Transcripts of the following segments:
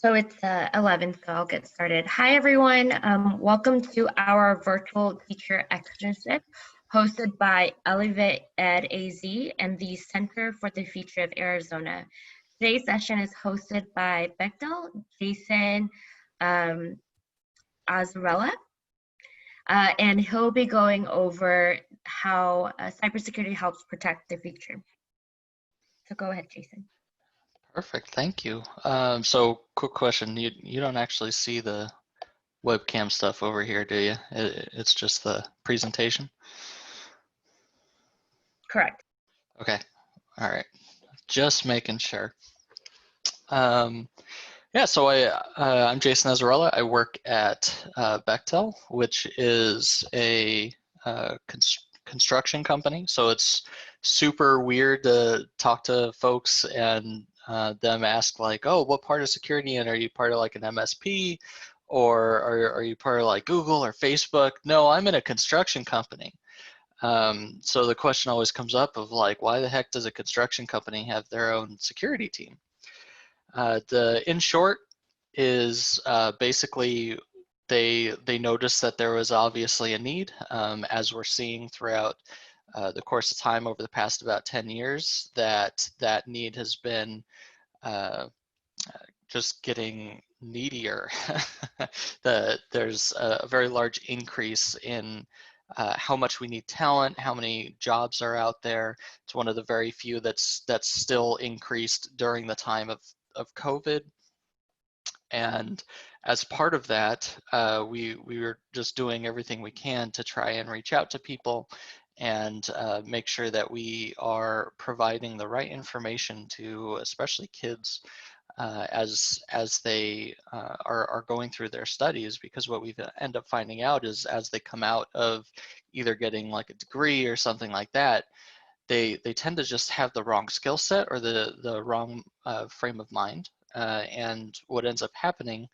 So it's 11, so I'll get started. Hi, everyone. Welcome to our virtual teacher externship hosted by Elevate Ed AZ and the Center for the Future of Arizona. Today's session is hosted by Bechtel, Jason Azarella, and he'll be going over how cybersecurity helps protect the future. So go ahead, Jason. Perfect, thank you. So quick question, you don't actually see the webcam stuff over here, do you? It's just the presentation? Correct. Okay, all right, just making sure. Yeah, so I'm Jason Azarella. I work at Bechtel, which is a construction company. So it's super weird to talk to folks and them ask like, oh, what part of security, and are you part of like an MSP, or are you part of like Google or Facebook? No, I'm in a construction company. So the question always comes up of like, why the heck does a construction company have their own security team? In short is basically they noticed that there was obviously a need, as we're seeing throughout the course of time over the past about 10 years, that need has been just getting needier. There's a very large increase in how much we need talent, how many jobs are out there. It's one of the very few that's still increased during the time of COVID. And as part of that, we were just doing everything we can to try and reach out to people and make sure that we are providing the right information to especially kids as they are going through their studies, because what we end up finding out is as they come out of either getting like a degree or something like that, they tend to just have the wrong skill set or the wrong frame of mind. And what ends up happening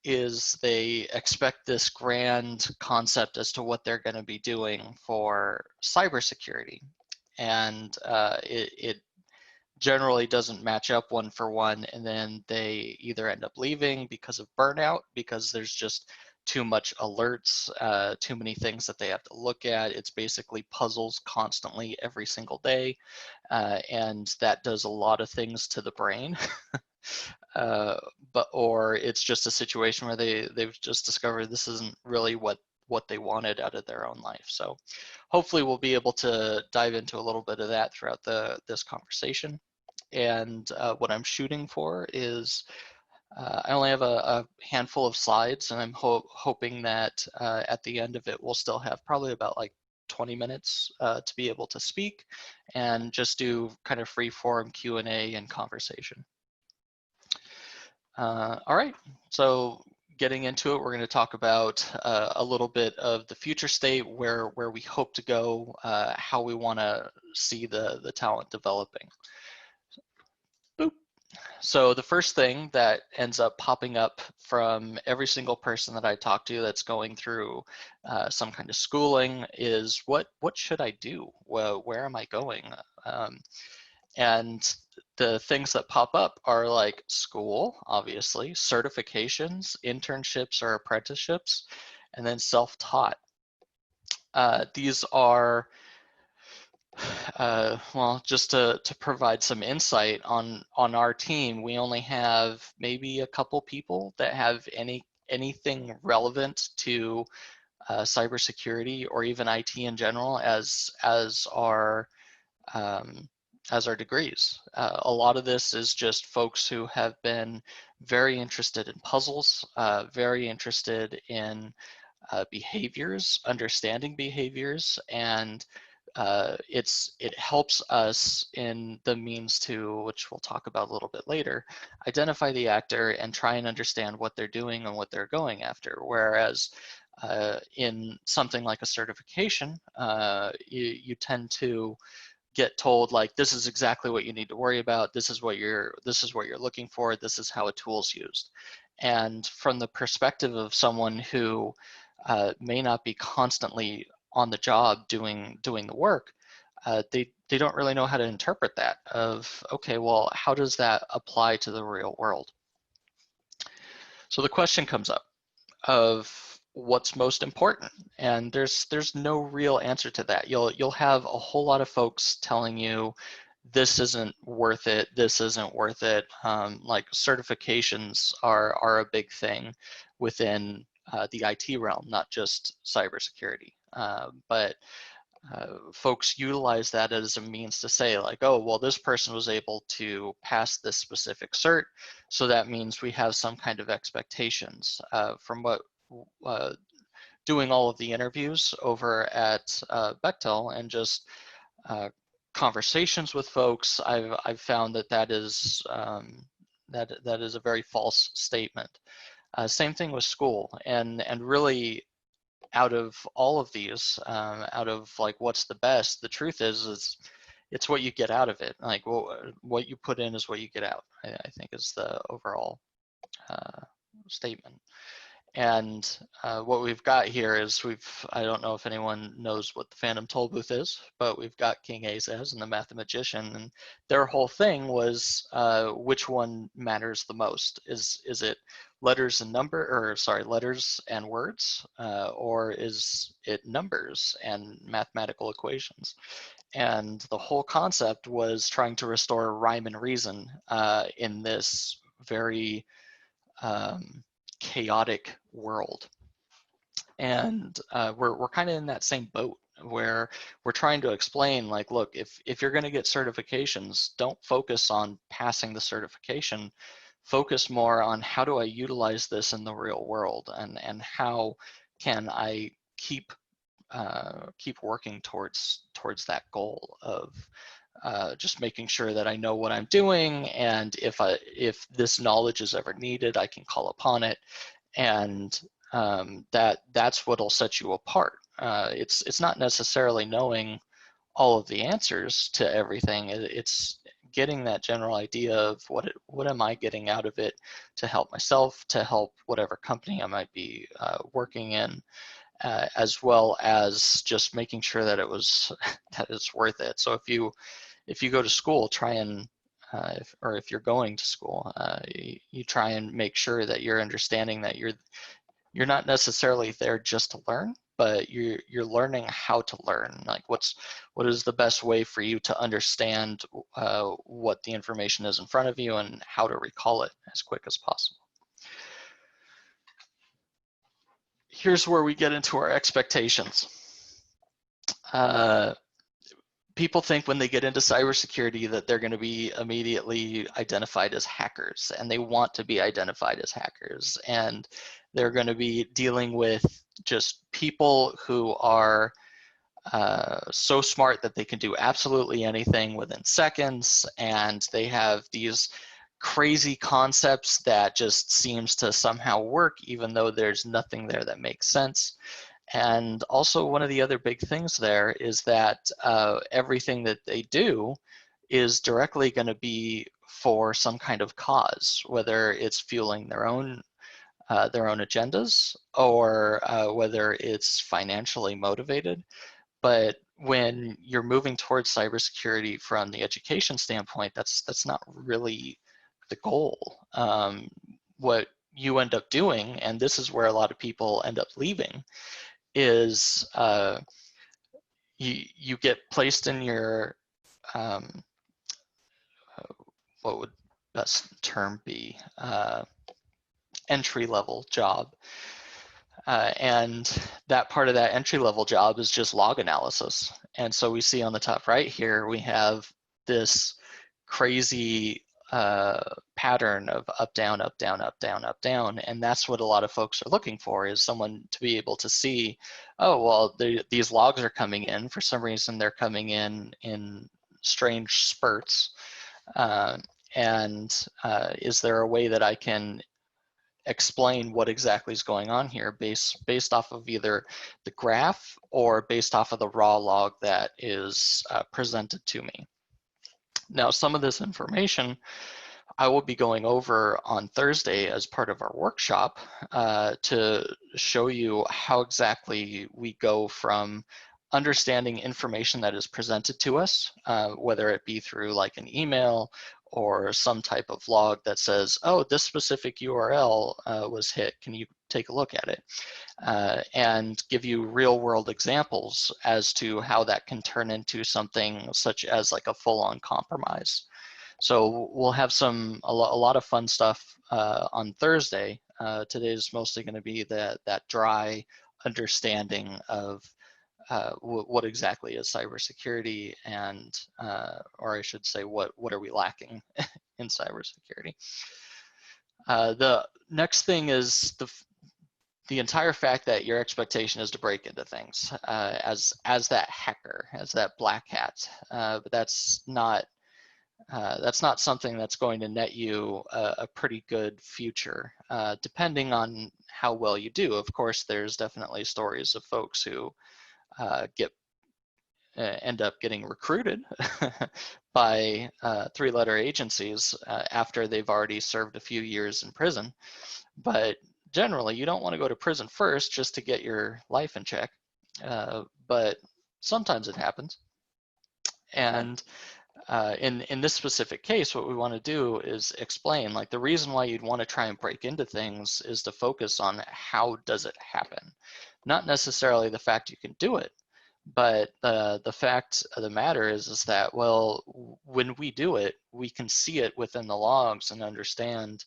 is they expect this grand concept as to what they're going to be doing for cybersecurity. And it generally doesn't match up one for one, and then they either end up leaving because of burnout, because there's just too much alerts, too many things that they have to look at. It's basically puzzles constantly every single day, and that does a lot of things to the brain. Or it's just a situation where they've just discovered this isn't really what they wanted out of their own life. So hopefully we'll be able to dive into a little bit of that throughout this conversation. And what I'm shooting for is I only have a handful of slides, and I'm hoping that at the end of it we'll still have probably about like 20 minutes to be able to speak and just do kind of free form Q&A and conversation. All right, so getting into it, we're going to talk about a little bit of the future state, where we hope to go, how we want to see the talent developing. Boop. So the first thing that ends up popping up from every single person that I talk to that's going through some kind of schooling is, what should I do? Well, where am I going? And the things that pop up are like school, obviously, certifications, internships or apprenticeships, and then self-taught. These are well, just to provide some insight on our team, we only have maybe a couple people that have anything relevant to cybersecurity or even IT in general as our degrees. A lot of this is just folks who have been very interested in puzzles, very interested in behaviors, understanding behaviors, and it helps us in the means to, which we'll talk about a little bit later, identify the actor and try and understand what they're doing and what they're going after. Whereas in something like a certification, you tend to get told like, this is exactly what you need to worry about. This is what you're looking for. This is how a tool's used. And from the perspective of someone who may not be constantly on the job doing the work, they don't really know how to interpret that of, okay, well, how does that apply to the real world? So the question comes up of what's most important, and there's no real answer to that. You'll have a whole lot of folks telling you this isn't worth it, this isn't worth it. Like certifications are a big thing within the IT realm, not just cybersecurity. But folks utilize that as a means to say like, oh, well, this person was able to pass this specific cert, so that means we have some kind of expectations. From what doing all of the interviews over at Bechtel and just conversations with folks, I've found that that is that is a very false statement. Same thing with school, and really out of all of these, out of like what's the best, the truth is it's what you get out of it. Like, well, what you put in is what you get out, I think is the overall statement. And what we've got here is I don't know if anyone knows what the Phantom Toll Booth is, but we've got King Azaz and the Mathematician, and their whole thing was which one matters the most? Is it letters and letters and words, or is it numbers and mathematical equations? And the whole concept was trying to restore rhyme and reason in this very chaotic world. And we're kind of in that same boat where we're trying to explain like, look, if you're going to get certifications, don't focus on passing the certification, focus more on how do I utilize this in the real world, and how can I keep working towards that goal of just making sure that I know what I'm doing, and if this knowledge is ever needed, I can call upon it, and that's what'll set you apart. It's not necessarily knowing all of the answers to everything. It's getting that general idea of what am I getting out of it to help myself, to help whatever company I might be working in, as well as just making sure that that it's worth it. So if you go to school, try and or if you're going to school, you try and make sure that you're understanding that you're not necessarily there just to learn, but you're learning how to learn. Like what is the best way for you to understand what the information is in front of you and how to recall it as quick as possible. Here's where we get into our expectations. People think when they get into cybersecurity that they're going to be immediately identified as hackers, and they want to be identified as hackers, and they're going to be dealing with just people who are so smart that they can do absolutely anything within seconds, and they have these crazy concepts that just seems to somehow work even though there's nothing there that makes sense. And also one of the other big things there is that everything that they do is directly going to be for some kind of cause, whether it's fueling their own agendas, or whether it's financially motivated. But when you're moving towards cybersecurity from the education standpoint, that's not really the goal. What you end up doing, and this is where a lot of people end up leaving, is you get placed in your what would best term be, entry level job, and that part of that entry level job is just log analysis. And so we see on the top right here we have this crazy pattern of up, down, up, down, up, down, up, down. And that's what a lot of folks are looking for, is someone to be able to see, oh, well, these logs are coming in. For some reason, they're coming in strange spurts. And is there a way that I can explain what exactly is going on here based off of either the graph or based off of the raw log that is presented to me? Now, some of this information I will be going over on Thursday as part of our workshop to show you how exactly we go from understanding information that is presented to us, whether it be through like an email or some type of log that says, oh, this specific URL was hit. Can you take a look at it? And give you real world examples as to how that can turn into something such as like a full-on compromise. So we'll have a lot of fun stuff on Thursday. Today's mostly going to be that dry understanding of what exactly is cybersecurity, and or I should say, what are we lacking in cybersecurity. The next thing is the entire fact that your expectation is to break into things as that hacker, as that black hat, but that's not something that's going to net you a pretty good future, depending on how well you do. Of course, there's definitely stories of folks who end up getting recruited by three-letter agencies after they've already served a few years in prison. But generally, you don't want to go to prison first just to get your life in check. But sometimes it happens. And in this specific case, what we want to do is explain, like, the reason why you'd want to try and break into things is to focus on how does it happen, not necessarily the fact you can do it, but the fact of the matter is that, well, when we do it, we can see it within the logs and understand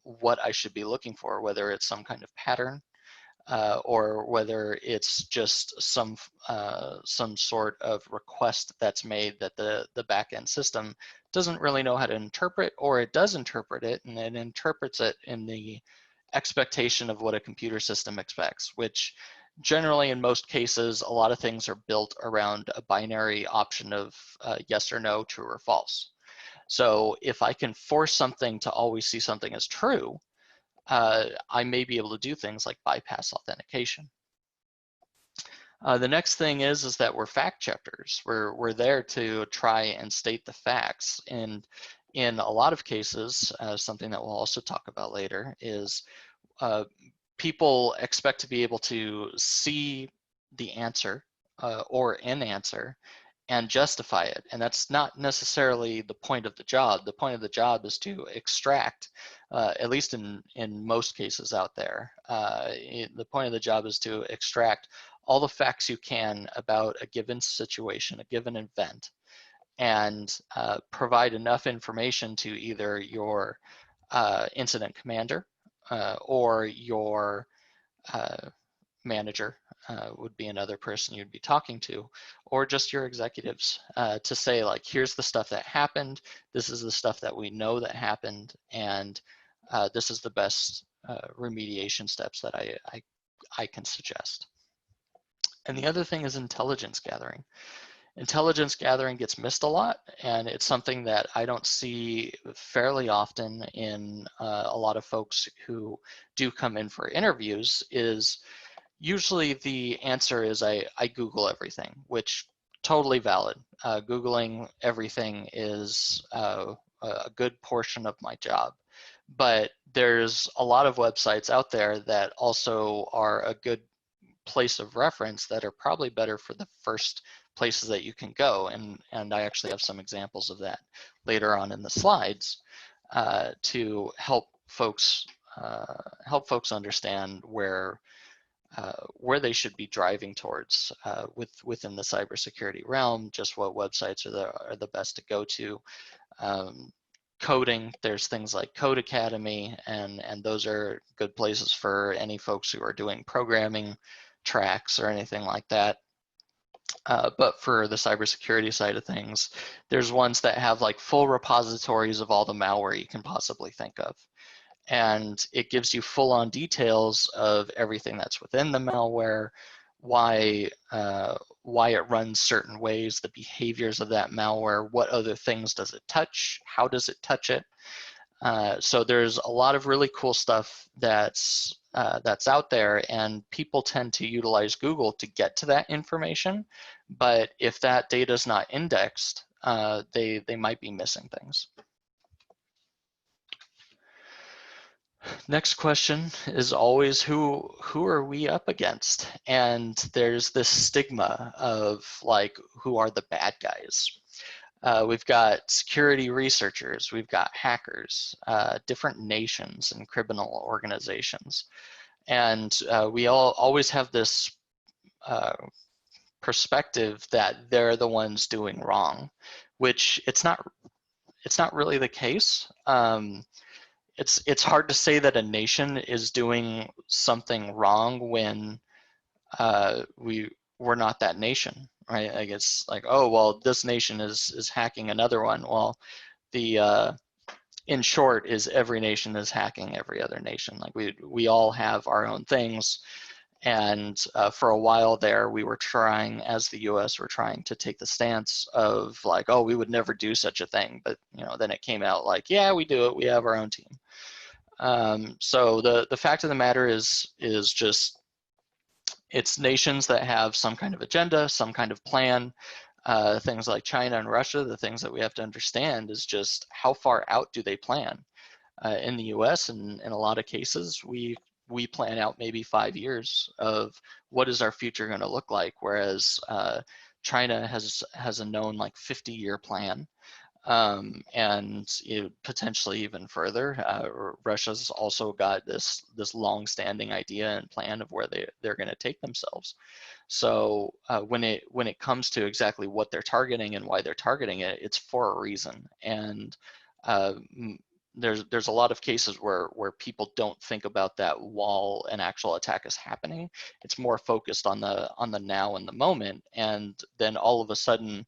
what I should be looking for, whether it's some kind of pattern, or whether it's just some sort of request that's made that the backend system doesn't really know how to interpret, or it does interpret it and it interprets it in the expectation of what a computer system expects, which generally in most cases, a lot of things are built around a binary option of yes or no, true or false. So if I can force something to always see something as true, I may be able to do things like bypass authentication. The next thing is that we're fact checkers. We're there to try and state the facts. And in a lot of cases, something that we'll also talk about later is people expect to be able to see the answer or an answer and justify it. And that's not necessarily the point of the job. The point of the job is to extract, at least in most cases out there, the point of the job is to extract all the facts you can about a given situation, a given event, and provide enough information to either your incident commander or your manager would be another person you'd be talking to, or just your executives to say, like, here's the stuff that happened, this is the stuff that we know that happened, and this is the best remediation steps that I can suggest. And the other thing is intelligence gathering. Intelligence gathering gets missed a lot, and it's something that I don't see fairly often in a lot of folks who do come in for interviews. Is usually the answer is I Google everything, which totally valid. Googling everything is a good portion of my job. But there's a lot of websites out there that also are a good place of reference that are probably better for the first places that you can go. And I actually have some examples of that later on in the slides to help folks understand where they should be driving towards within the cybersecurity realm, just what websites are the best to go to. Coding, there's things like Code Academy, and those are good places for any folks who are doing programming tracks or anything like that. But for the cybersecurity side of things, there's ones that have like full repositories of all the malware you can possibly think of. And it gives you full-on details of everything that's within the malware, why it runs certain ways, the behaviors of that malware, what other things does it touch, how does it touch it. So there's a lot of really cool stuff that's out there, and people tend to utilize Google to get to that information. But if that data is not indexed, they might be missing things. Next question is always who are we up against? And there's this stigma of like, who are the bad guys? We've got security researchers, we've got hackers, different nations and criminal organizations. And we all always have this perspective that they're the ones doing wrong, which it's not really the case. It's hard to say that a nation is doing something wrong when we're not that nation, right? Like it's like, oh well, this nation is hacking another one. Well, the in short is every nation is hacking every other nation. Like we all have our own things. And for a while there, we were trying, as the U.S., we're trying to take the stance of like, oh, we would never do such a thing. But then it came out like, yeah, we do it. We have our own team. So the fact of the matter is just it's nations that have some kind of agenda, some kind of plan. Things like China and Russia, the things that we have to understand is just how far out do they plan? In the U.S., and in a lot of cases, we plan out maybe 5 years of what is our future going to look like, whereas China has a known like 50-year plan, and potentially even further. Russia's also got this long-standing idea and plan of where they're going to take themselves. So when it comes to exactly what they're targeting and why they're targeting it, it's for a reason. And there's a lot of cases where people don't think about that while an actual attack is happening. It's more focused on the now and the moment, and then all of a sudden,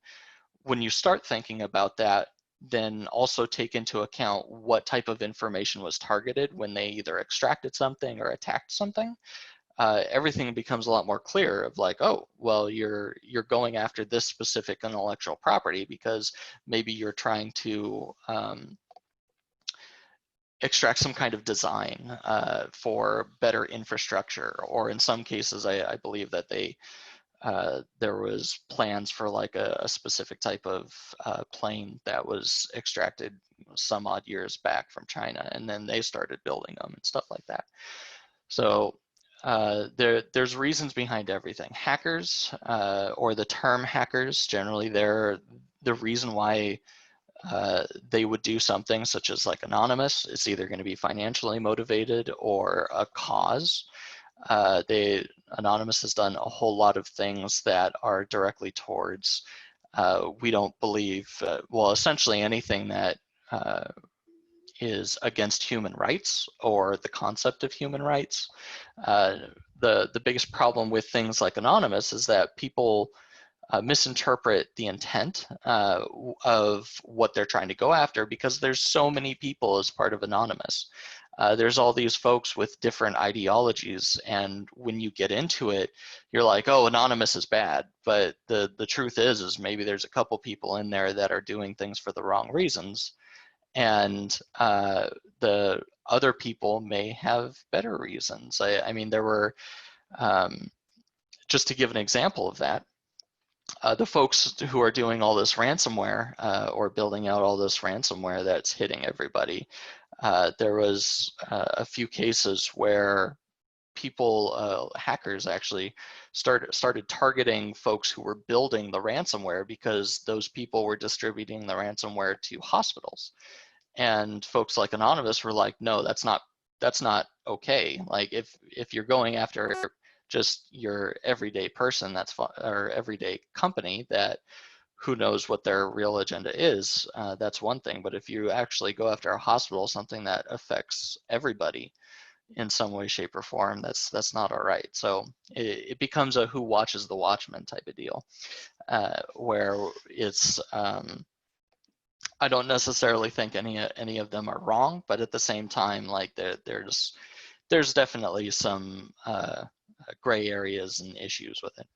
when you start thinking about that, then also take into account what type of information was targeted when they either extracted something or attacked something. Everything becomes a lot more clear of like, oh, well, you're going after this specific intellectual property because maybe you're trying to extract some kind of design for better infrastructure, or in some cases, I believe that there was plans for like a specific type of plane that was extracted some odd years back from China, and then they started building them and stuff like that. So there's reasons behind everything. Hackers, or the term hackers, generally they're the reason why they would do something such as like anonymous. It's either going to be financially motivated or a cause. Anonymous has done a whole lot of things that are directly towards, we don't believe, well, essentially anything that is against human rights or the concept of human rights. The biggest problem with things like anonymous is that people misinterpret the intent of what they're trying to go after, because there's so many people as part of anonymous. There's all these folks with different ideologies, and when you get into it, you're like, oh, anonymous is bad. But the truth is maybe there's a couple people in there that are doing things for the wrong reasons, and the other people may have better reasons. I mean, there were, just to give an example of that, the folks who are doing all this ransomware or building out all this ransomware that's hitting everybody, there was a few cases where people, hackers actually started targeting folks who were building the ransomware, because those people were distributing the ransomware to hospitals. And folks like Anonymous were like, no, that's not okay. Like if you're going after just your everyday person, or everyday company that who knows what their real agenda is, that's one thing. But if you actually go after a hospital, something that affects everybody in some way, shape, or form, that's not all right. So it becomes a who watches the watchman type of deal, where it's I don't necessarily think any of them are wrong, but at the same time, like there's definitely some gray areas and issues with it.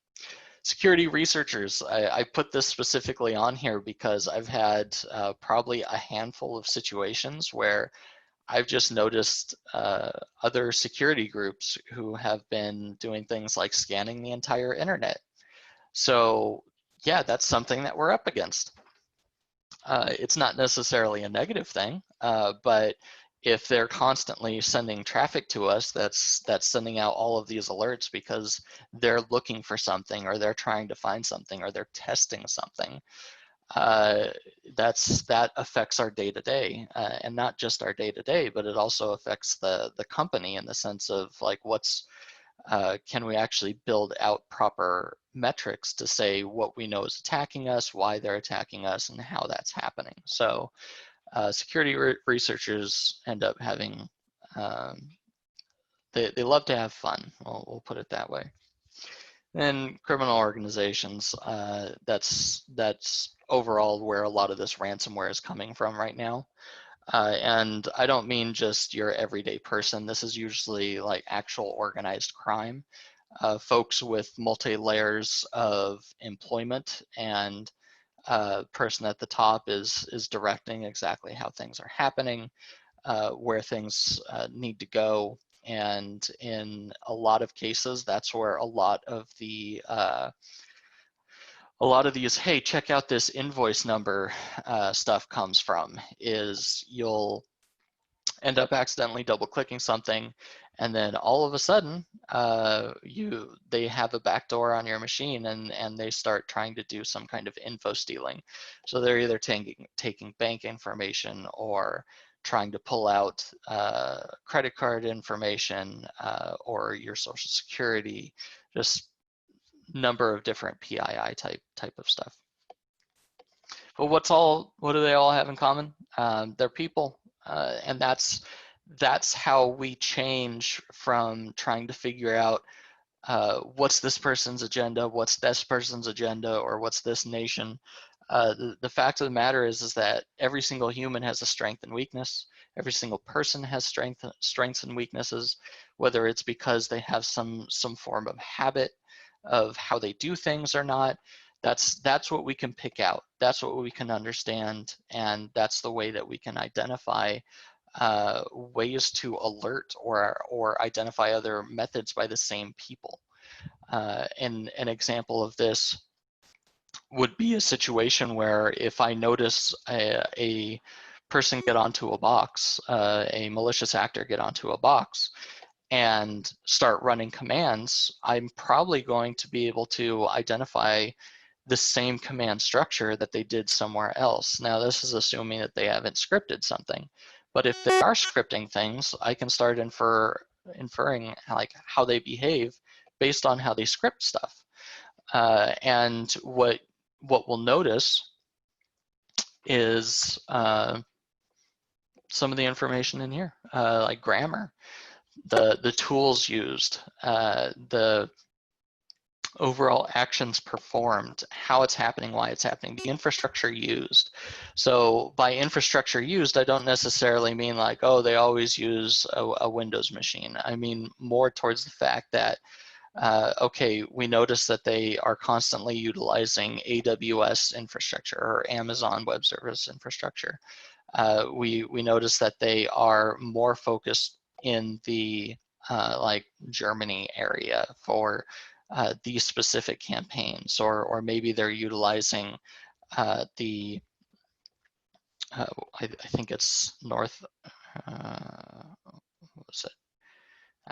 Security researchers, I put this specifically on here because I've had probably a handful of situations where I've just noticed other security groups who have been doing things like scanning the entire internet. So yeah, that's something that we're up against. It's not necessarily a negative thing, but if they're constantly sending traffic to us, that's sending out all of these alerts because they're looking for something, or they're trying to find something, or they're testing something. that affects our day-to-day, and not just our day-to-day, but it also affects the company in the sense of like can we actually build out proper metrics to say what we know is attacking us, why they're attacking us, and how that's happening. So security researchers end up having, um, they love to have fun, we'll put it that way. And criminal organizations, that's overall where a lot of this ransomware is coming from right now. And I don't mean just your everyday person. This is usually like actual organized crime. Folks with multi-layers of employment, and person at the top is directing exactly how things are happening, where things need to go. And in a lot of cases, that's where a lot of these, hey, check out this invoice number stuff comes from, is you'll end up accidentally double clicking something, and then all of a sudden they have a backdoor on your machine, and they start trying to do some kind of info stealing. So they're either taking bank information, or trying to pull out credit card information, or your social security, just number of different PII type of stuff. But what do they all have in common? They're people, and that's how we change from trying to figure out what's this person's agenda, what's this person's agenda, or what's this nation. The fact of the matter is that every single human has a strength and weakness. Every single person has strengths and weaknesses, whether it's because they have some form of habit of how they do things or not. That's what we can pick out. That's what we can understand, and that's the way that we can identify ways to alert or identify other methods by the same people. And an example of this would be a situation where if I notice a person get onto a box, a malicious actor get onto a box, and start running commands, I'm probably going to be able to identify the same command structure that they did somewhere else. Now, this is assuming that they haven't scripted something. But if they are scripting things, I can start inferring like how they behave based on how they script stuff. And what we'll notice is some of the information in here, like grammar, the tools used, the overall actions performed, how it's happening, why it's happening, the infrastructure used. So by infrastructure used, I don't necessarily mean like, oh, they always use a Windows machine. I mean more towards the fact that, okay, we notice that they are constantly utilizing AWS infrastructure or Amazon Web Service infrastructure. We notice that they are more focused in the like Germany area for these specific campaigns, or maybe they're utilizing the I think it's North. What was it?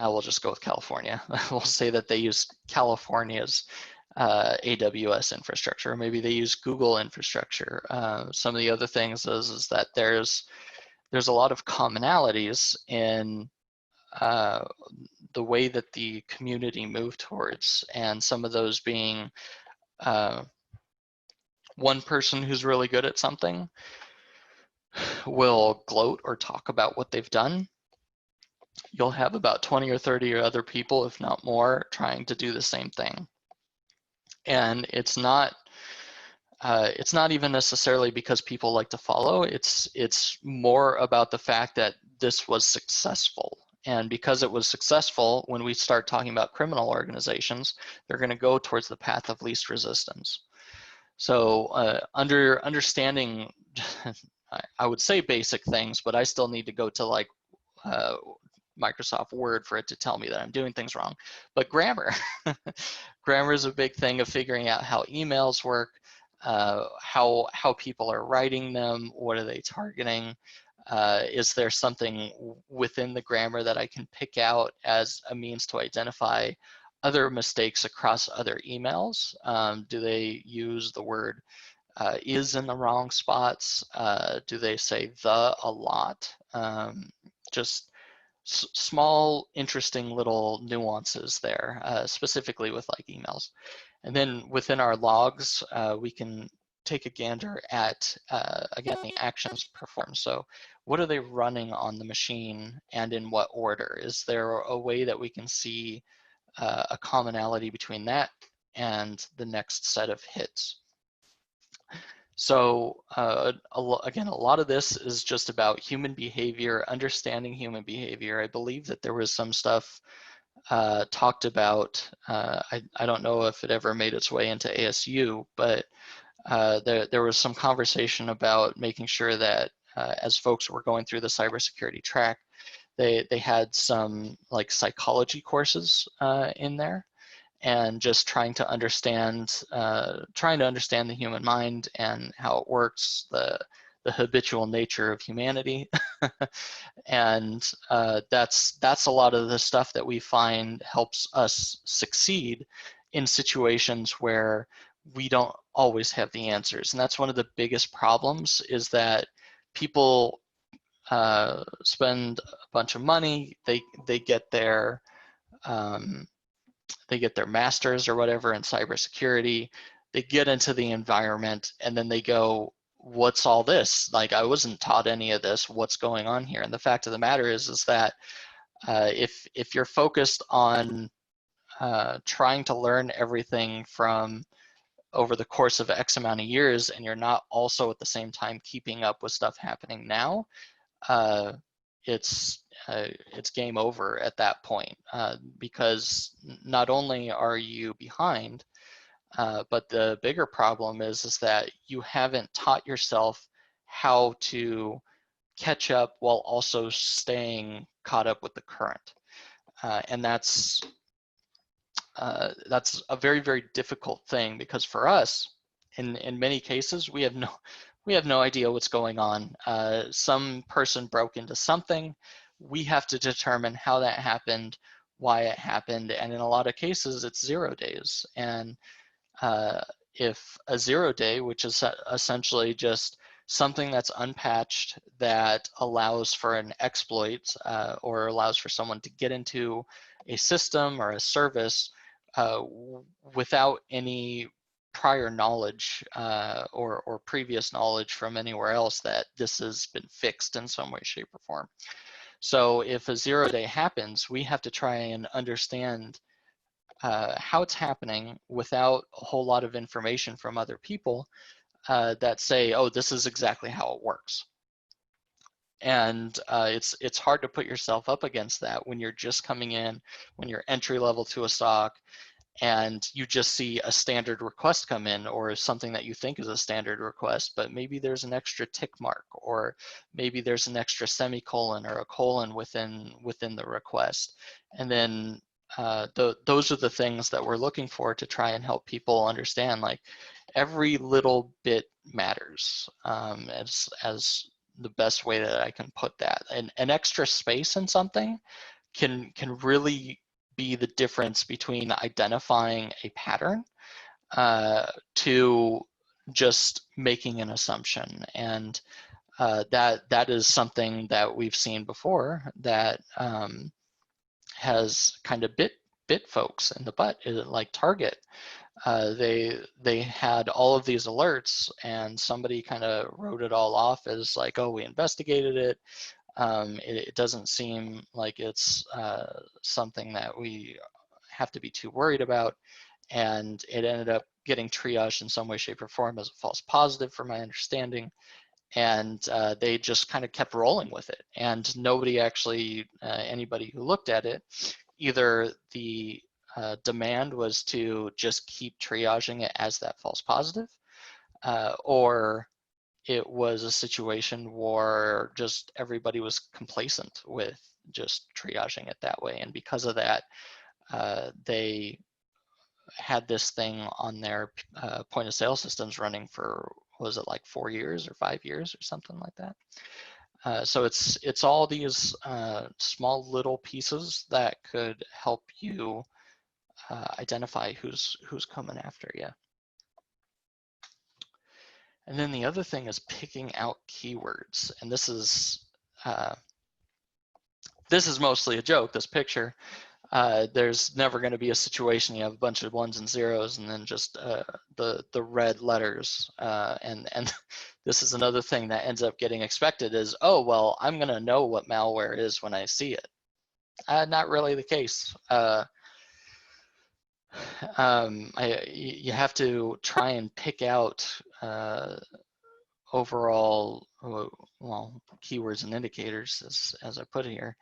We'll just go with California. We'll say that they use California's AWS infrastructure, or maybe they use Google infrastructure. Some of the other things is that there's a lot of commonalities in the way that the community moved towards, and some of those being one person who's really good at something will gloat or talk about what they've done. You'll have about 20 or 30 other people, if not more, trying to do the same thing. And it's not even necessarily because people like to follow. It's more about the fact that this was successful. And because it was successful, when we start talking about criminal organizations, they're going to go towards the path of least resistance. So understanding, I would say basic things, but I still need to go to like Microsoft Word for it to tell me that I'm doing things wrong. But grammar, grammar is a big thing of figuring out how emails work, how people are writing them, what are they targeting, is there something within the grammar that I can pick out as a means to identify other mistakes across other emails? Do they use the word is in the wrong spots? Do they say the a lot? Just small, interesting little nuances there, specifically with like emails. And then within our logs, we can take a gander at, again, the actions performed. So what are they running on the machine and in what order? Is there a way that we can see a commonality between that and the next set of hits? So again, a lot of this is just about human behavior, understanding human behavior. I believe that there was some stuff talked about, I don't know if it ever made its way into ASU, but there was some conversation about making sure that as folks were going through the cybersecurity track, they had some like psychology courses in there, and just trying to understand the human mind and how it works, the habitual nature of humanity. And that's a lot of the stuff that we find helps us succeed in situations where we don't always have the answers. And that's one of the biggest problems, is that people spend a bunch of money, they get their masters or whatever in cybersecurity, they get into the environment, and then they go, what's all this? Like, I wasn't taught any of this. What's going on here? And the fact of the matter is that if you're focused on trying to learn everything from over the course of X amount of years, and you're not also at the same time keeping up with stuff happening now, uh, it's game over at that point, because not only are you behind, but the bigger problem is that you haven't taught yourself how to catch up while also staying caught up with the current. And that's a very, very difficult thing, because for us, in many cases, we have no idea what's going on. Some person broke into something. We have to determine how that happened, why it happened, and in a lot of cases, it's 0 days. And if a 0 day, which is essentially just something that's unpatched that allows for an exploit, or allows for someone to get into a system or a service without any prior knowledge or previous knowledge from anywhere else that this has been fixed in some way, shape, or form. So if a 0 day happens, we have to try and understand how it's happening without a whole lot of information from other people that say, oh, this is exactly how it works. And it's hard to put yourself up against that when you're just coming in, when you're entry level to a SOC, and you just see a standard request come in, or something that you think is a standard request, but maybe there's an extra tick mark, or maybe there's an extra semicolon or a colon within the request. And then those are the things that we're looking for to try and help people understand, like, every little bit matters, as the best way that I can put that. And an extra space in something can really be the difference between identifying a pattern to just making an assumption. And that is something that we've seen before that has kind of bit folks in the butt. Like Target, they had all of these alerts, and somebody kind of wrote it all off as like, oh, we investigated it. It doesn't seem like it's something that we have to be too worried about. And it ended up getting triaged in some way, shape, or form as a false positive, from my understanding. And they just kind of kept rolling with it. And nobody actually, anybody who looked at it, either the demand was to just keep triaging it as that false positive, or it was a situation where just everybody was complacent with just triaging it that way. And because of that, they had this thing on their point of sale systems running for, was it like 4 years or 5 years or something like that? So it's all these small little pieces that could help you identify who's coming after you. And then the other thing is picking out keywords. And this is mostly a joke, this picture. There's never going to be a situation you have a bunch of ones and zeros and then just the red letters. And this is another thing that ends up getting expected is, oh, well, I'm going to know what malware is when I see it. Not really the case. You have to try and pick out overall, well, keywords and indicators, as I put it here.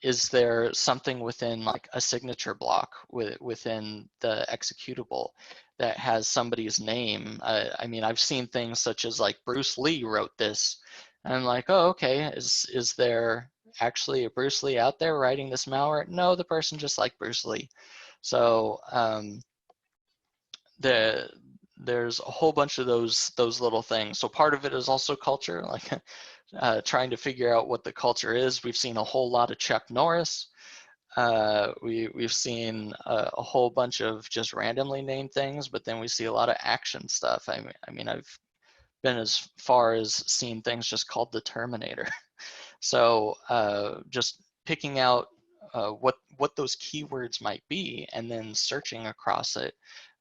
Is there something within like a signature block within the executable that has somebody's name? I mean, I've seen things such as like Bruce Lee wrote this, and I'm like, oh, okay, is there actually a Bruce Lee out there writing this malware? No, the person just liked Bruce Lee. So there's a whole bunch of those little things. So part of it is also culture, like trying to figure out what the culture is. We've seen a whole lot of Chuck Norris. We've seen a whole bunch of just randomly named things, but then we see a lot of action stuff. I mean, I've been as far as seeing things just called the Terminator. So just picking out what those keywords might be and then searching across it,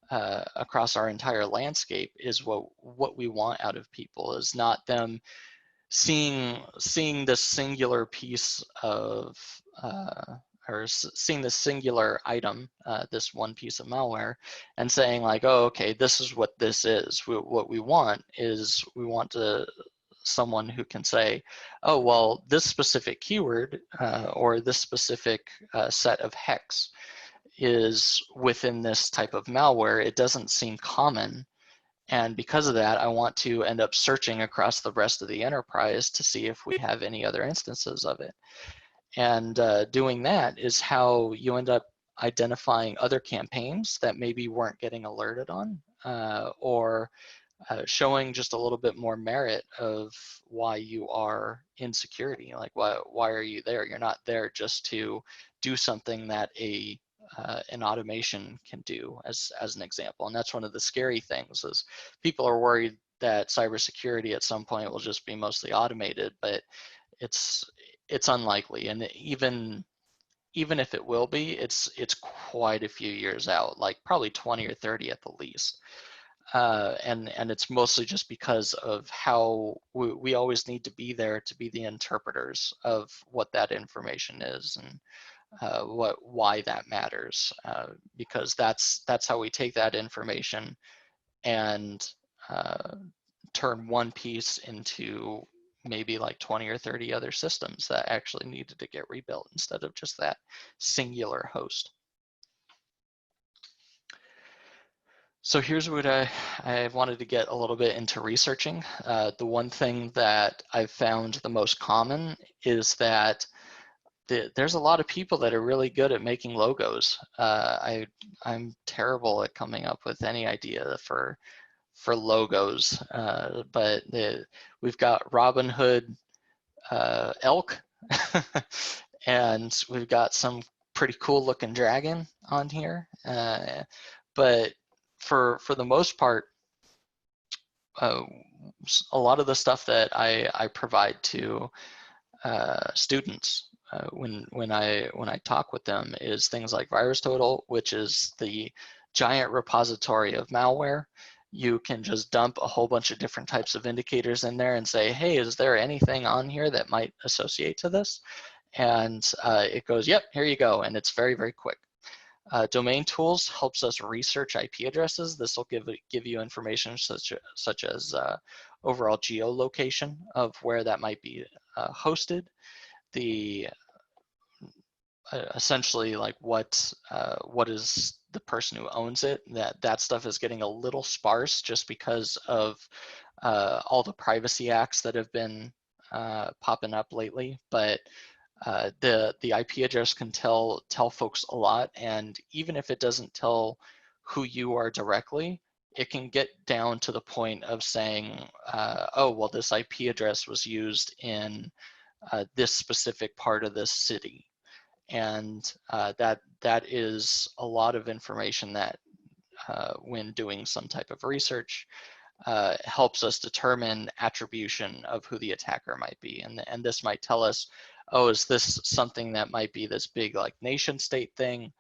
across our entire landscape is what we want out of people, is not them seeing this singular piece of or seeing this singular item, this one piece of malware, and saying like, oh, okay, this is what this is. What we want is we want someone who can say, oh, well, this specific keyword or this specific set of hex is within this type of malware. It doesn't seem common. And because of that, I want to end up searching across the rest of the enterprise to see if we have any other instances of it. And doing that is how you end up identifying other campaigns that maybe weren't getting alerted on, or showing just a little bit more merit of why you are in security. Like, why are you there? You're not there just to do something that an automation can do, as an example. And that's one of the scary things, is people are worried that cybersecurity at some point will just be mostly automated, but it's unlikely. And even if it will be, it's quite a few years out, like probably 20 or 30 at the least. And it's mostly just because of how we always need to be there to be the interpreters of what that information is and why that matters, because that's how we take that information and turn one piece into maybe like 20 or 30 other systems that actually needed to get rebuilt instead of just that singular host. So here's what I wanted to get a little bit into researching. The one thing that I've found the most common is that there's a lot of people that are really good at making logos. I'm terrible at coming up with any idea for logos, but we've got Robin Hood elk, and we've got some pretty cool looking dragon on here. But for the most part, a lot of the stuff that I provide to students when I talk with them is things like VirusTotal, which is the giant repository of malware. You can just dump a whole bunch of different types of indicators in there and say, hey, is there anything on here that might associate to this? And it goes, yep, here you go. And it's very, very quick. Domain tools helps us research IP addresses. This will give you information such as overall geolocation of where that might be hosted, the essentially like what is the person who owns it. That stuff is getting a little sparse just because of all the privacy acts that have been popping up lately. But the IP address can tell folks a lot, and even if it doesn't tell who you are directly, it can get down to the point of saying, oh, well, this IP address was used in this specific part of this city. And that is a lot of information that when doing some type of research, helps us determine attribution of who the attacker might be. And this might tell us, oh, is this something that might be this big like nation state thing?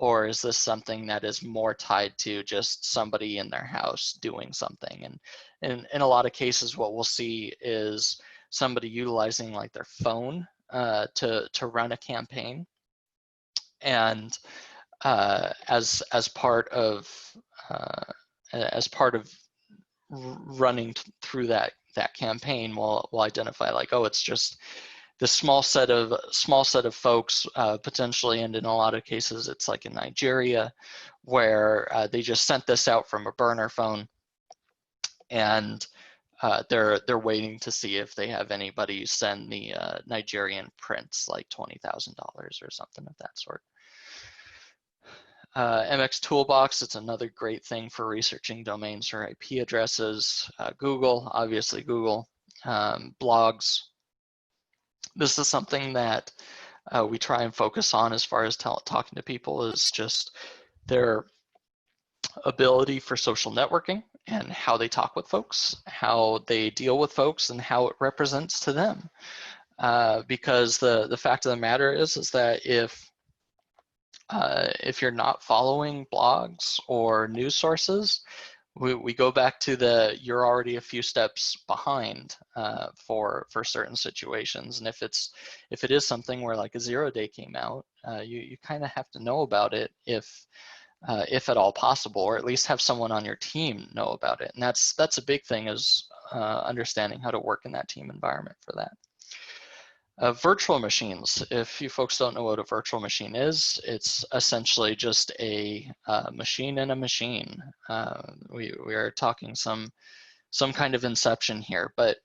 Or is this something that is more tied to just somebody in their house doing something? And in a lot of cases, what we'll see is somebody utilizing like their phone to run a campaign. And as part of running through that campaign, we'll identify like, oh, it's just this small set of folks potentially, and in a lot of cases it's like in Nigeria, where they just sent this out from a burner phone, and they're waiting to see if they have anybody send the Nigerian prince like $20,000 or something of that sort. MX Toolbox, it's another great thing for researching domains or IP addresses. Google, obviously Google. Blogs. This is something that we try and focus on as far as talking to people, is just their ability for social networking and how they talk with folks, how they deal with folks, and how it represents to them. Because the fact of the matter is that if you're not following blogs or news sources, we go back to you're already a few steps behind for certain situations. And if it is something where like a 0-day came out, you kind of have to know about it if at all possible, or at least have someone on your team know about it. And that's a big thing, is understanding how to work in that team environment for that. Virtual machines. If you folks don't know what a virtual machine is, it's essentially just a machine in a machine. We are talking some kind of inception here, but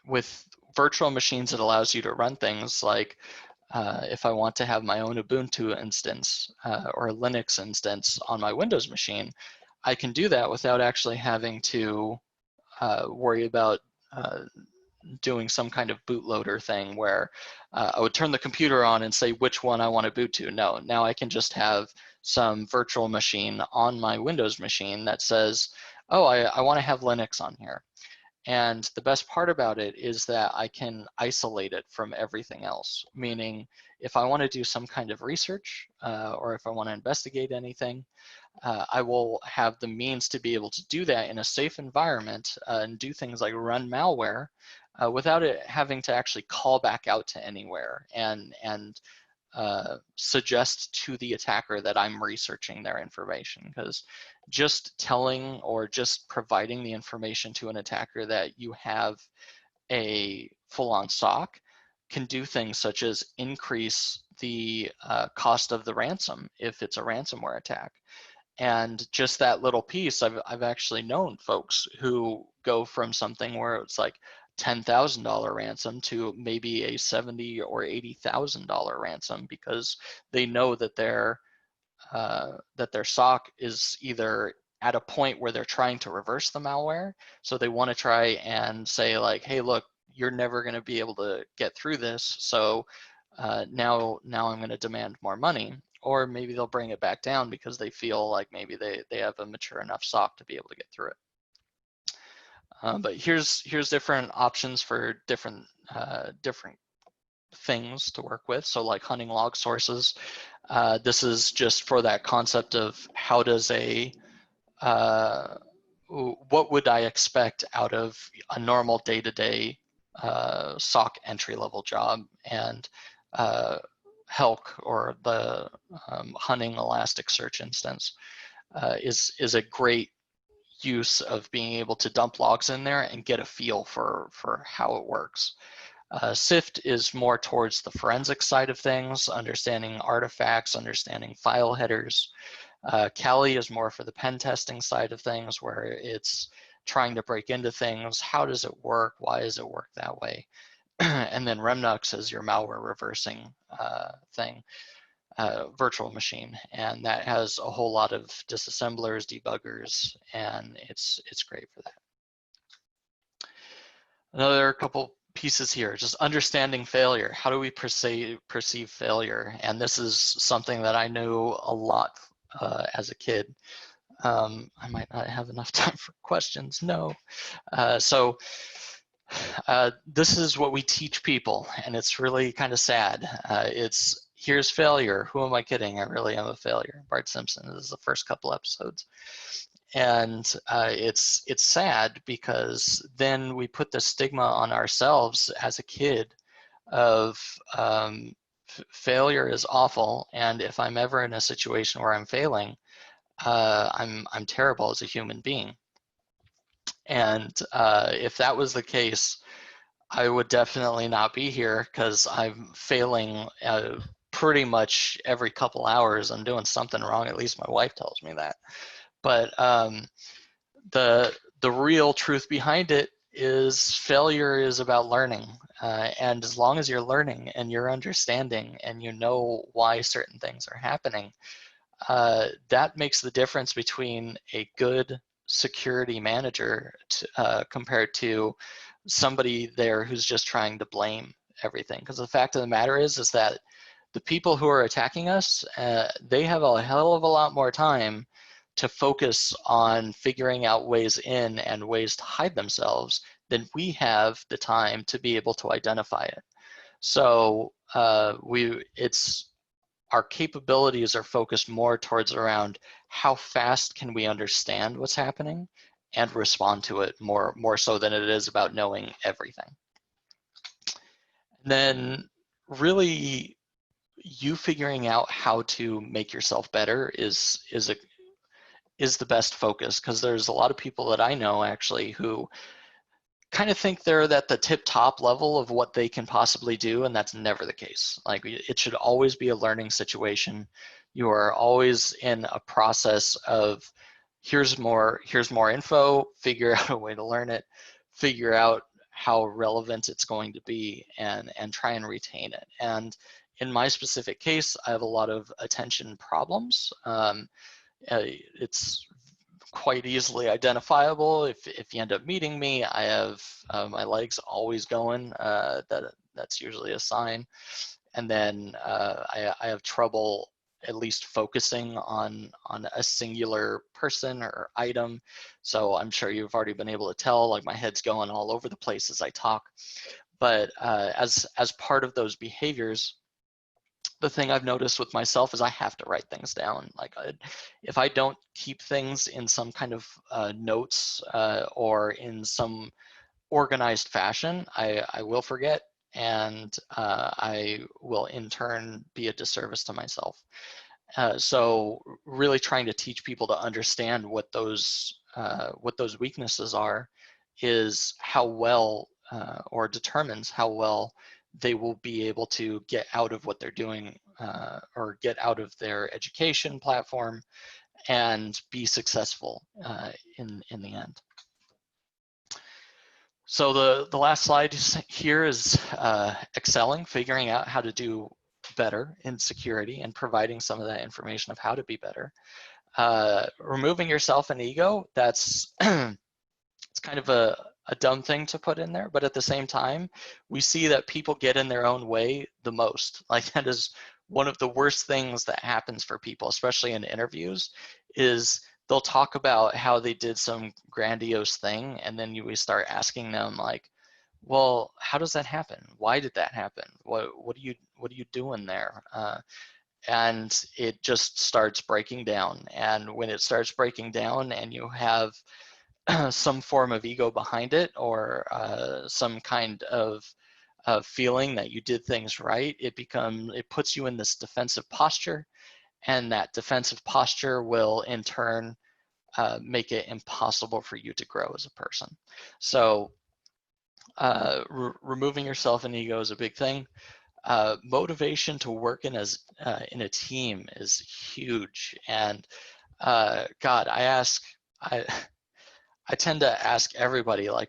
with virtual machines, it allows you to run things like if I want to have my own Ubuntu instance or a Linux instance on my Windows machine, I can do that without actually having to worry about doing some kind of bootloader thing where I would turn the computer on and say which one I want to boot to. No, now I can just have some virtual machine on my Windows machine that says, oh, I want to have Linux on here. And the best part about it is that I can isolate it from everything else, meaning if I want to do some kind of research or if I want to investigate anything, I will have the means to be able to do that in a safe environment and do things like run malware without it having to actually call back out to anywhere and suggest to the attacker that I'm researching their information. Because just telling or just providing the information to an attacker that you have a full-on SOC can do things such as increase the cost of the ransom if it's a ransomware attack. And just that little piece, I've actually known folks who go from something where it's like $10,000 ransom to maybe a $70,000 or $80,000 ransom, because they know that their SOC is either at a point where they're trying to reverse the malware, so they want to try and say like, hey, look, you're never going to be able to get through this, so now I'm going to demand more money. Or maybe they'll bring it back down because they feel like maybe they have a mature enough SOC to be able to get through it. But here's different options for different things to work with. So like hunting log sources. This is just for that concept of how does what would I expect out of a normal day-to-day SOC entry-level job, and Helk, or the hunting Elasticsearch instance, is a great use of being able to dump logs in there and get a feel for how it works. SIFT is more towards the forensic side of things, understanding artifacts, understanding file headers. Kali is more for the pen testing side of things, where it's trying to break into things. How does it work? Why does it work that way? And then Remnux is your malware reversing thing, virtual machine, and that has a whole lot of disassemblers, debuggers, and it's great for that. Another couple pieces here, just understanding failure. How do we perceive failure? And this is something that I knew a lot as a kid. I might not have enough time for questions. No. This is what we teach people, and it's really kind of sad. It's here's failure. Who am I kidding? I really am a failure. Bart Simpson is the first couple episodes, and it's sad because then we put the stigma on ourselves as a kid of failure is awful, and if I'm ever in a situation where I'm failing, I'm terrible as a human being. And if that was the case, I would definitely not be here because I'm failing pretty much every couple hours. I'm doing something wrong. At least my wife tells me that. But the real truth behind it is failure is about learning. And as long as you're learning and you're understanding and you know why certain things are happening, that makes the difference between a good security manager compared to somebody there who's just trying to blame everything. Because the fact of the matter is that the people who are attacking us, they have a hell of a lot more time to focus on figuring out ways in and ways to hide themselves than we have the time to be able to identify it. So our capabilities are focused more towards around how fast can we understand what's happening and respond to it more so than it is about knowing everything. And then really you figuring out how to make yourself better is the best focus, because there's a lot of people that I know actually who kind of think they're at the tip top level of what they can possibly do, and that's never the case. Like, it should always be a learning situation. You are always in a process of here's more info, figure out a way to learn it, figure out how relevant it's going to be, and try and retain it. And in my specific case, I have a lot of attention problems. It's quite easily identifiable. If you end up meeting me, I have my legs always going. That's usually a sign. And then I have trouble at least focusing on a singular person or item. So I'm sure you've already been able to tell, like, my head's going all over the place as I talk. But as part of those behaviors, the thing I've noticed with myself is I have to write things down. Like, if I don't keep things in some kind of notes or in some organized fashion, I will forget, and I will in turn be a disservice to myself. So really trying to teach people to understand what those weaknesses are is how well or determines how well they will be able to get out of what they're doing or get out of their education platform and be successful in the end. So the last slide here is excelling, figuring out how to do better in security and providing some of that information of how to be better. Removing yourself and ego, that's it's kind of a dumb thing to put in there, but at the same time, we see that people get in their own way the most. Like, that is one of the worst things that happens for people, especially in interviews, is they'll talk about how they did some grandiose thing, and then we start asking them, like, well, how does that happen? Why did that happen? What are you doing there? And it just starts breaking down. And when it starts breaking down and you have some form of ego behind it, or some kind of feeling that you did things right, it puts you in this defensive posture, and that defensive posture will in turn make it impossible for you to grow as a person. So removing yourself and ego is a big thing. Motivation to work in a team is huge. And God, I tend to ask everybody, like,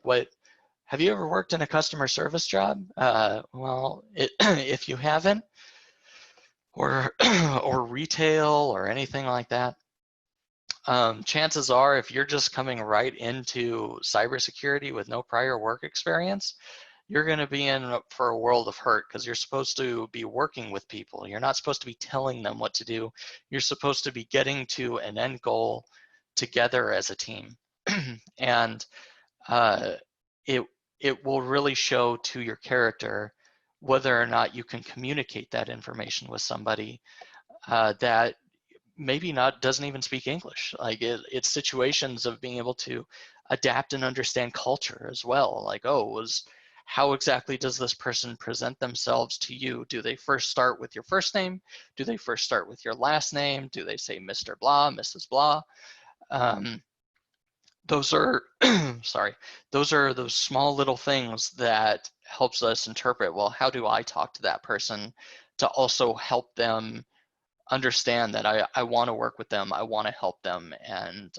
have you ever worked in a customer service job? Well, if you haven't, or or retail or anything like that, chances are, if you're just coming right into cybersecurity with no prior work experience, you're going to be in for a world of hurt, because you're supposed to be working with people. You're not supposed to be telling them what to do. You're supposed to be getting to an end goal together as a team. And uh, it it will really show to your character whether or not you can communicate that information with somebody that maybe not doesn't even speak English. Like it's situations of being able to adapt and understand culture as well. Like, how exactly does this person present themselves to you? Do they first start with your first name? Do they first start with your last name? Do they say Mr. Blah, Mrs. Blah? Um, those are sorry, those are those small little things that helps us interpret, well, how do I talk to that person to also help them understand that I want to work with them, I want to help them, and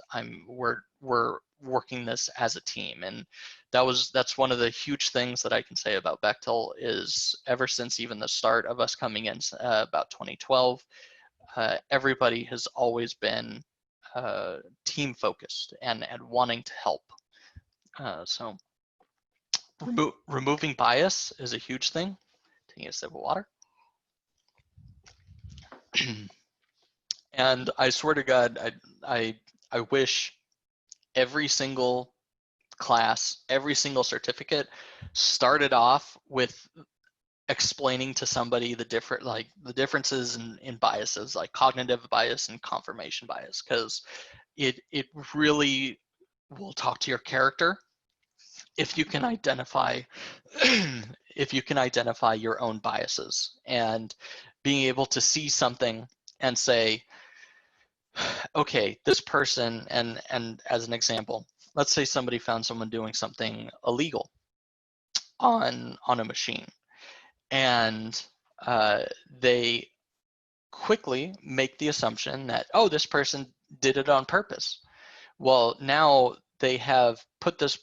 we're working this as a team. And that's one of the huge things that I can say about Bechtel is ever since even the start of us coming in about 2012, everybody has always been team focused and wanting to help. So removing bias is a huge thing. Taking a sip of water. And I swear to God, I wish every single class, every single certificate started off with explaining to somebody the differences in biases, like cognitive bias and confirmation bias, because it really will talk to your character if you can identify if you can identify your own biases, and being able to see something and say, okay, this person, and as an example, let's say somebody found someone doing something illegal on a machine, and they quickly make the assumption that, oh, this person did it on purpose. Well, now they have put this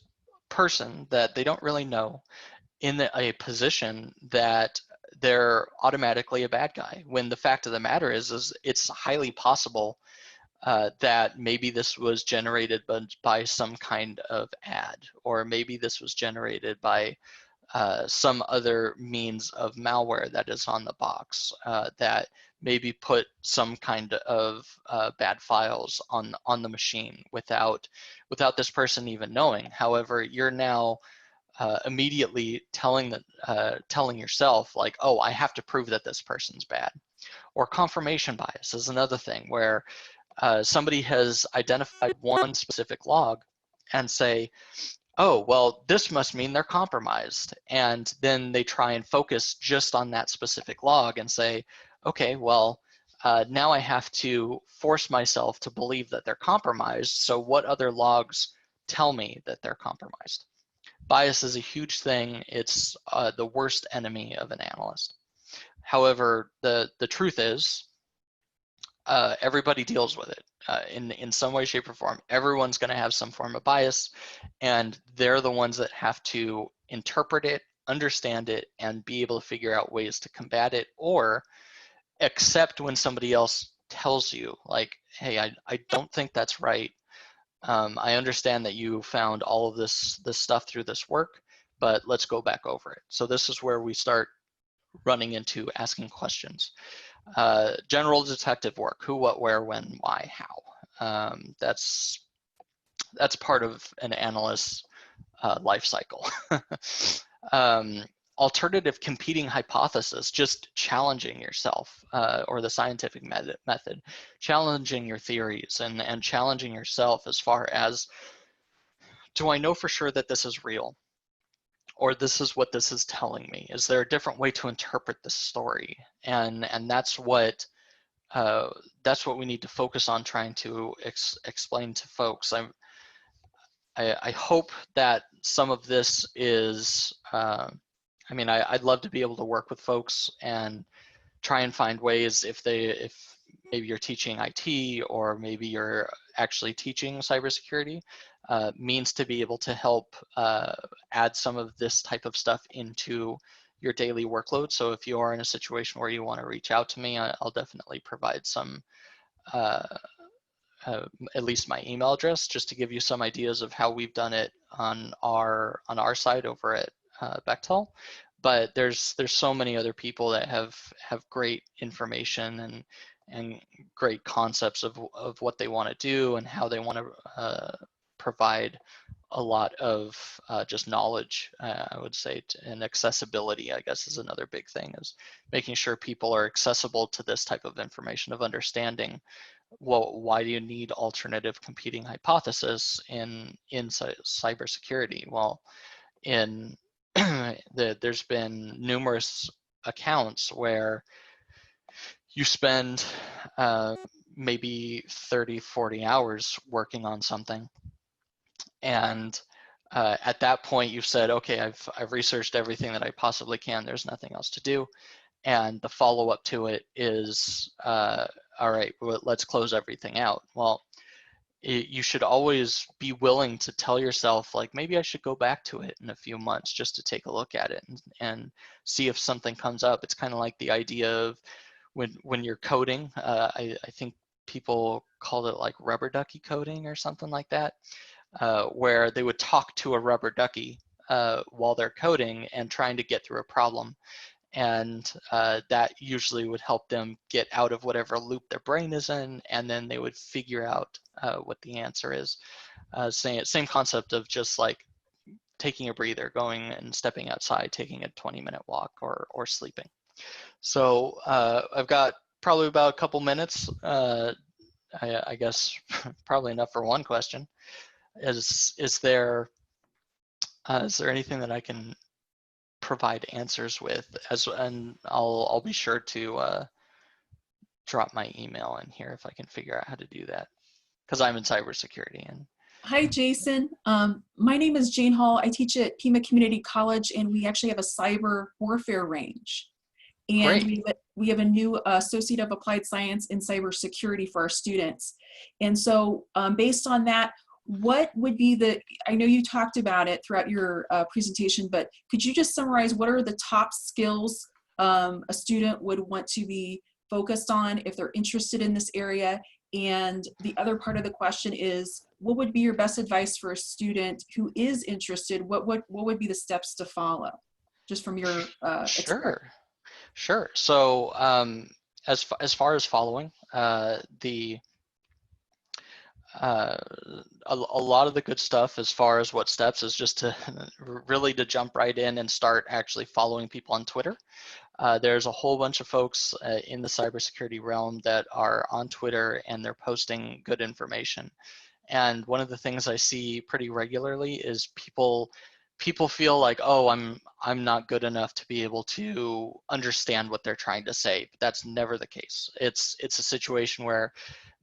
person that they don't really know in a position that they're automatically a bad guy, when the fact of the matter is it's highly possible that maybe this was generated by some kind of ad, or maybe this was generated by some other means of malware that is on the box that maybe put some kind of bad files on the machine without this person even knowing. However, you're now immediately telling yourself, like, oh, I have to prove that this person's bad. Or confirmation bias is another thing, where somebody has identified one specific log and say, oh, well, this must mean they're compromised. And then they try and focus just on that specific log and say, okay, well, now I have to force myself to believe that they're compromised. So what other logs tell me that they're compromised? Bias is a huge thing. It's the worst enemy of an analyst. However, the truth is, everybody deals with it in some way, shape, or form. Everyone's going to have some form of bias, and they're the ones that have to interpret it, understand it, and be able to figure out ways to combat it, or accept when somebody else tells you, like, hey, I don't think that's right. I understand that you found all of this stuff through this work, but let's go back over it. So this is where we start running into asking questions. General detective work: who, what, where, when, why, how. That's part of an analyst's life cycle. um, Alternative competing hypothesis: just challenging yourself, or the scientific method, challenging your theories and challenging yourself as far as, do I know for sure that this is real? Or this is what this is telling me? Is there a different way to interpret this story? And that's what we need to focus on trying to explain to folks. I hope that some of this is, I mean, I'd love to be able to work with folks and try and find ways, if maybe you're teaching IT, or maybe you're actually teaching cybersecurity, means to be able to help add some of this type of stuff into your daily workload. So if you are in a situation where you want to reach out to me, I'll definitely provide some, uh, at least my email address, just to give you some ideas of how we've done it on our side over at Bechtel. But there's so many other people that have great information and great concepts of what they want to do and how they want to provide a lot of just knowledge, I would say, and accessibility, I guess, is another big thing, is making sure people are accessible to this type of information, of understanding, well, why do you need alternative competing hypothesis in cybersecurity? Well, in there's been numerous accounts where you spend maybe 30, 40 hours working on something, and at that point you've said, okay, I've researched everything that I possibly can, there's nothing else to do, and the follow-up to it is all right, well, let's close everything out. Well, you should always be willing to tell yourself, like, maybe I should go back to it in a few months just to take a look at it and see if something comes up. It's kind of like the idea of when you're coding, I think people called it like rubber ducky coding or something like that, where they would talk to a rubber ducky while they're coding and trying to get through a problem. And that usually would help them get out of whatever loop their brain is in, and then they would figure out what the answer is. Same concept of just like taking a breather, going and stepping outside, taking a 20-minute walk, or sleeping. So I've got probably about a couple minutes. I guess probably enough for one question. Is there anything that I can provide answers with, and I'll be sure to drop my email in here if I can figure out how to do that, because I'm in cybersecurity. And Hi, Jason. My name is Jane Hall. I teach at Pima Community College, and we actually have a cyber warfare range. And great. we have a new Associate of Applied Science in Cybersecurity for our students. And so based on that, what would be I know you talked about it throughout your presentation, but could you just summarize what are the top skills a student would want to be focused on if they're interested in this area? And the other part of the question is, what would be your best advice for a student who is interested? What would be the steps to follow, just from your experience? Sure. So as far as following, a lot of the good stuff as far as what steps is just to really to jump right in and start actually following people on Twitter. There's a whole bunch of folks in the cybersecurity realm that are on Twitter, and they're posting good information. And one of the things I see pretty regularly is people feel like, oh, I'm not good enough to be able to understand what they're trying to say. But that's never the case. It's a situation where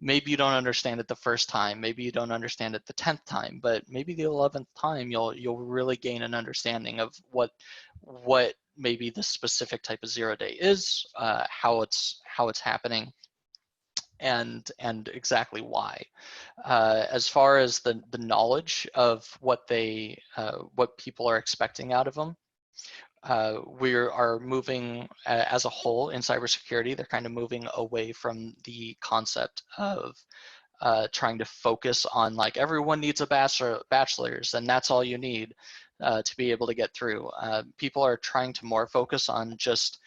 maybe you don't understand it the first time, maybe you don't understand it the 10th time, but maybe the 11th time you'll really gain an understanding of what maybe the specific type of zero-day is, how it's happening, and exactly why. As far as the knowledge of what people are expecting out of them, we are moving as a whole in cybersecurity. They're kind of moving away from the concept of trying to focus on, like, everyone needs a bachelor's and that's all you need to be able to get through. People are trying to more focus on just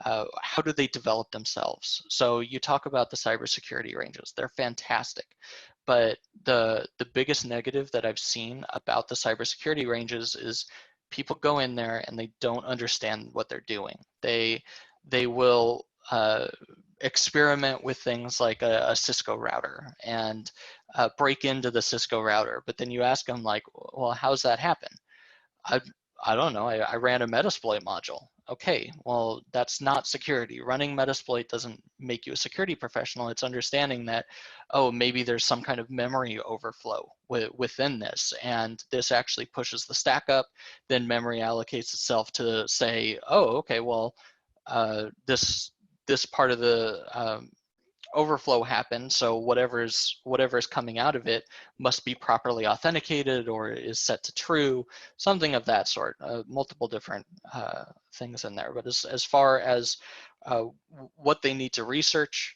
how do they develop themselves. So you talk about the cybersecurity ranges, they're fantastic. But the biggest negative that I've seen about the cybersecurity ranges is people go in there and they don't understand what they're doing. They will experiment with things like a Cisco router and break into the Cisco router. But then you ask them, like, well, how's that happen? I don't know. I ran a Metasploit module. Okay, well, that's not security. Running Metasploit doesn't make you a security professional. It's understanding that, oh, maybe there's some kind of memory overflow within this, and this actually pushes the stack up. Then memory allocates itself to say, oh, okay, well, this part of the overflow happened, so whatever's coming out of it must be properly authenticated or is set to true, something of that sort. Multiple different things in there. But as far as what they need to research,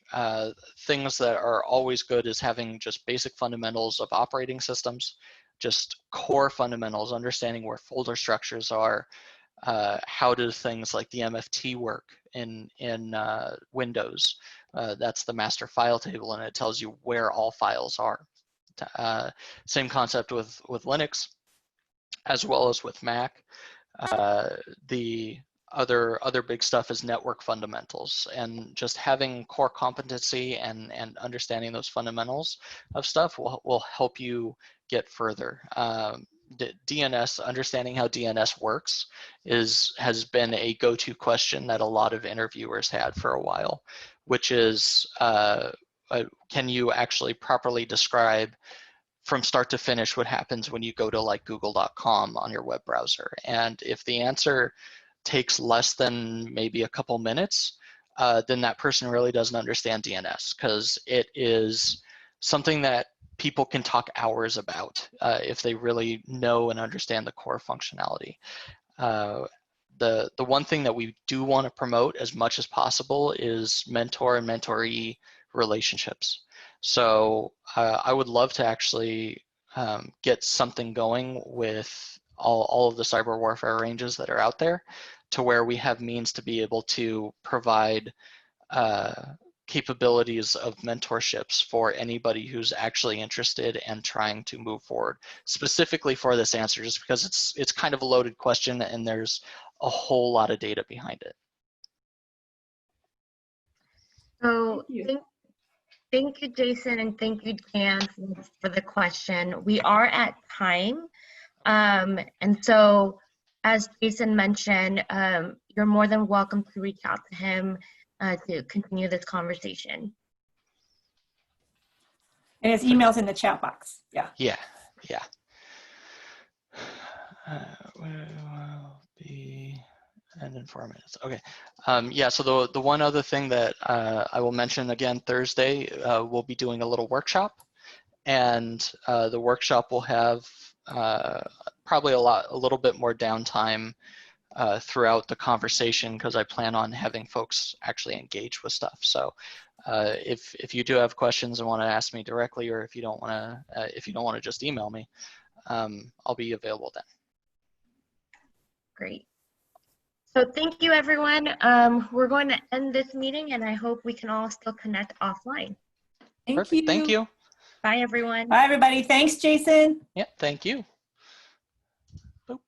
things that are always good is having just basic fundamentals of operating systems, just core fundamentals, understanding where folder structures are, how do things like the MFT work in Windows. That's the master file table, and it tells you where all files are. Same concept with Linux, as well as with Mac. The other big stuff is network fundamentals, and just having core competency and understanding those fundamentals of stuff will help you get further. DNS, understanding how DNS works has been a go-to question that a lot of interviewers had for a while, which is can you actually properly describe from start to finish what happens when you go to like google.com on your web browser? And if the answer takes less than maybe a couple minutes, then that person really doesn't understand DNS, because it is something that people can talk hours about if they really know and understand the core functionality. The one thing that we do want to promote as much as possible is mentor and mentoree relationships. So I would love to actually get something going with all of the cyber warfare ranges that are out there, to where we have means to be able to provide capabilities of mentorships for anybody who's actually interested and trying to move forward, specifically for this answer, just because it's kind of a loaded question and there's a whole lot of data behind it. So thank you, Jason, and thank you, Jan, for the question. We are at time. And so, as Jason mentioned, you're more than welcome to reach out to him to continue this conversation. And his email's in the chat box. Yeah. Yeah. Will be and in 4 minutes. Okay. Yeah. So the one other thing that I will mention again, Thursday, we'll be doing a little workshop, and the workshop will have probably a little bit more downtime throughout the conversation, because I plan on having folks actually engage with stuff. So if you do have questions and want to ask me directly, or if you don't want to just email me, I'll be available then. Great. So thank you, everyone. We're going to end this meeting, and I hope we can all still connect offline. Perfect. Thank you. Bye, everyone. Bye, everybody. Thanks, Jason. Yeah, thank you. Boop.